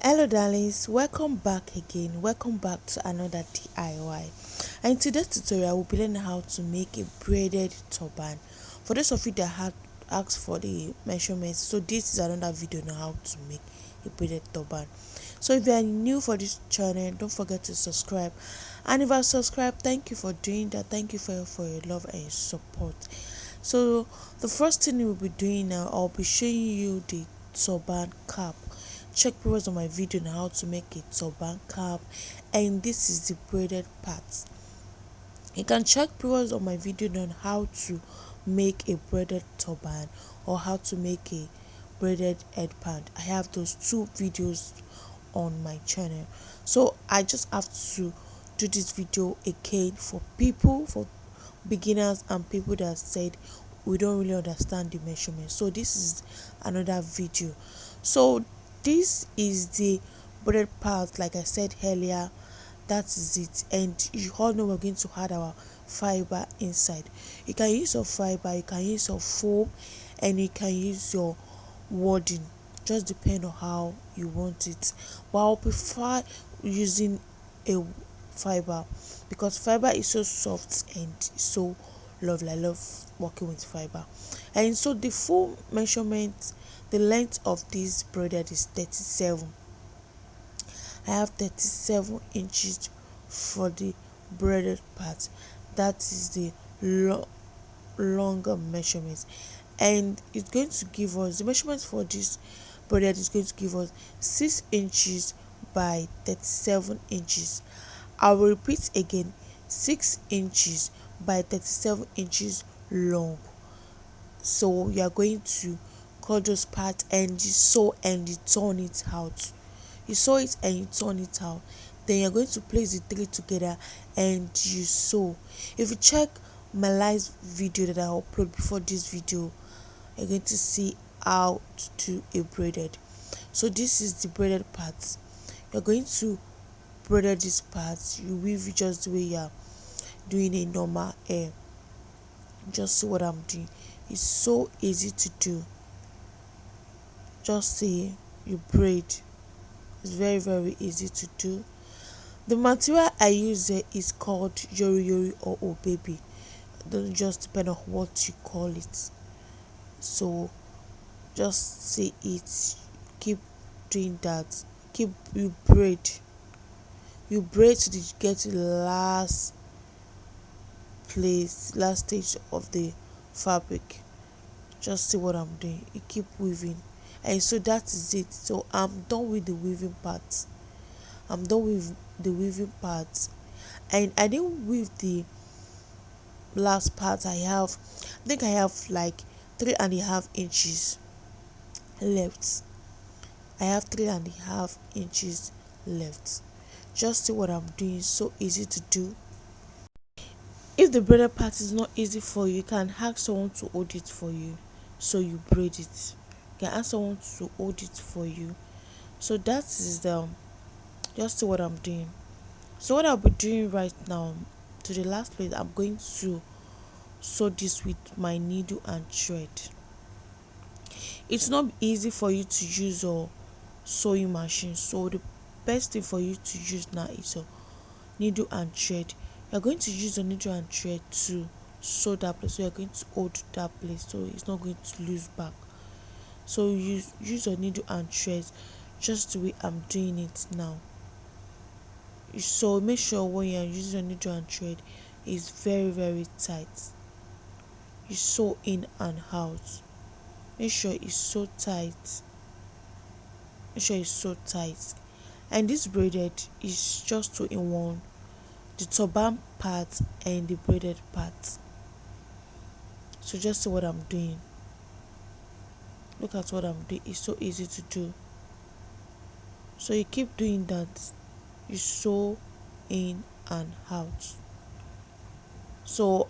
Hello darlings, welcome back again. Welcome back to another DIY. And in today's tutorial, we'll be learning how to make a braided turban. For those of you that had asked for the measurements, so this is another video on how to make a braided turban. So if you are new for this channel, don't forget to subscribe. And if you are subscribed, thank you for doing that. Thank you for your love and your support. So the first thing we'll be doing now, I'll be showing you the turban cap. Check previous on my video on how to make a turban cap, and this is the braided part. You can check previous on my video on how to make a braided turban or how to make a braided headband. I have those two videos on my channel, so I just have to do this video again for people, for beginners and people that said we don't really understand the measurement. So this is another video. So this is the braided part, like I said earlier. That is it, and you all know we're going to add our fiber inside. You can use your fiber, you can use your foam, and you can use your wording, just depend on how you want it. But I'll prefer using a fiber because fiber is so soft and so lovely. I love working with fiber. And so the full measurement, the length of this braided is 37. I have 37 inches for the braided part. That is the longer measurement, and it's going to give us the measurement for this braided is going to give us 6 inches by 37 inches. I will repeat again, 6 inches by 37 inches long. So you are going to cut those parts and you sew and you turn it out. You sew it and you turn it out. Then you're going to place the three together and you sew. If you check my last video that I upload before this video, you're going to see how to do a braided. So this is the braided part. You're going to braided this part. You weave it just the way you're doing a normal hair. Just see what I'm doing. It's so easy to do. Just see, you braid. It's very easy to do. The material I use here is called yori yori or oh baby. It doesn't just depend on what you call it. So just say it. Keep doing that. Keep you braid. You braid till you get to the last place, last stage of the fabric. Just see what I'm doing. You keep weaving, and so that is it. So I'm done with the weaving part. I'm done with the weaving part, and I didn't weave the last part. I think I have like 3.5 inches left. I have 3.5 inches left. Just see what I'm doing. So easy to do. If the braided part is not easy for you, you can ask someone to hold it for you, so you braid it. You can ask someone to hold it for you. So that is the just see what I'm doing. So what I'll be doing right now, to the last place, I'm going to sew this with my needle and thread. It's not easy for you to use a sewing machine, so the best thing for you to use now is a needle and thread. You're going to use a needle and thread to sew that place, so you're going to hold that place so it's not going to lose back. So use your needle and thread just the way I'm doing it now. So make sure when you're using your needle and thread, it's very tight. You sew in and out. Make sure it's so tight. Make sure it's so tight. And this braided is just two in one, the turban part and the braided part. So just see what I'm doing. Look at what I'm doing. It's so easy to do. So you keep doing that. You sew in and out. So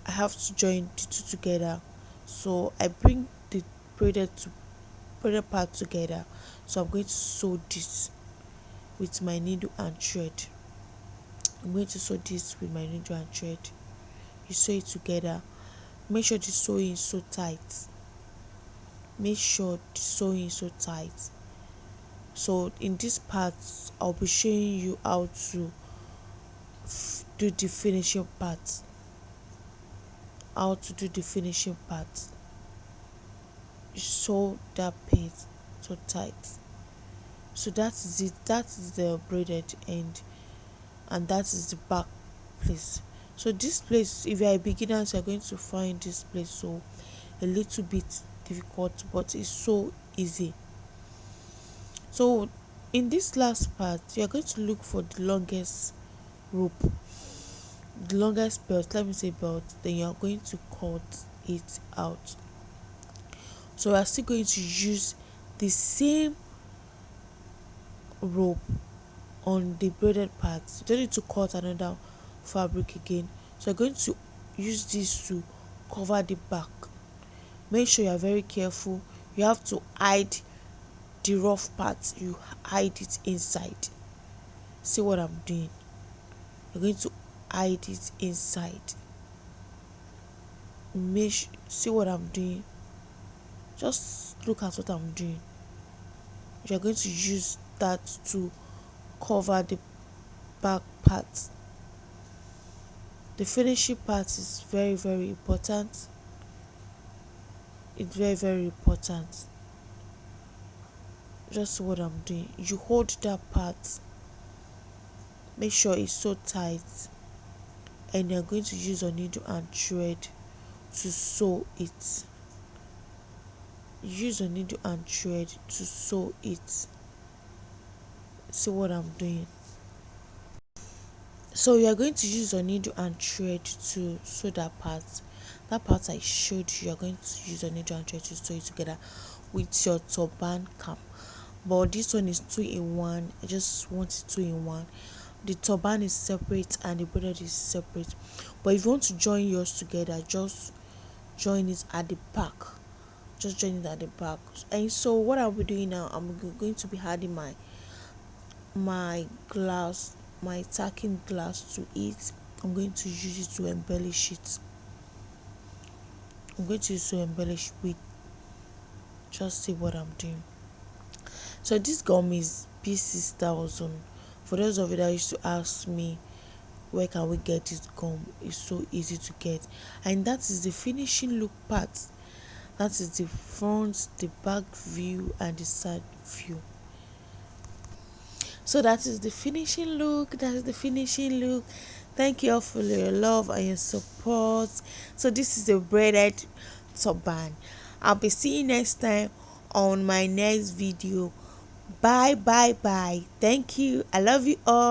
I have to join the two together. So I bring the braided part together. So I'm going to sew this with my needle and thread. I'm going to sew this with my needle and thread. You sew it together. Make sure the sewing is so tight. Make sure the sewing is so tight. So in this part I'll be showing you how to do the finishing part, how to do the finishing part. Sew that piece so tight. So that is it, that is the braided end, and that is the back place. So this place, if you are a beginner, you are going to find this place so a little bit difficult, but it's so easy. So in this last part you are going to look for the longest rope, the longest belt, let me say belt, then you are going to cut it out. So we are still going to use the same rope on the braided part. You don't need to cut another fabric again. So you're going to use this to cover the back. Make sure you are very careful. You have to hide the rough part, you hide it inside. See what I'm doing? You're going to hide it inside. See what I'm doing? Just look at what I'm doing. You're going to use that to cover the back part. The finishing part is very very important. It's very very important. Just what I'm doing, you hold that part, make sure it's so tight, and you're going to use your needle and thread to sew it. Use your needle and thread to sew it. See what I'm doing? So you are going to use your needle and thread to sew that part. That part I showed you, you are going to use your needle and thread to sew it together with your turban cap. But this one is 2 in 1. I just want it 2 in 1. The turban is separate and the braided is separate. But if you want to join yours together, just join it at the back. Just join it at the back. And so what I'll be doing now, I'm going to be adding my glass, my tacking glass to it. I'm going to use it to embellish it. I'm going to use it to embellish with. Just see what I'm doing. So this gum is B6000. For those of you that used to ask me where can we get this gum, it's so easy to get. And that is the finishing look part. That is the front, the back view, and the side view. So that is the finishing look. That is the finishing look. Thank you all for your love and your support. So this is the braided turban. I'll be seeing you next time on my next video. Bye bye bye. Thank you. I love you all.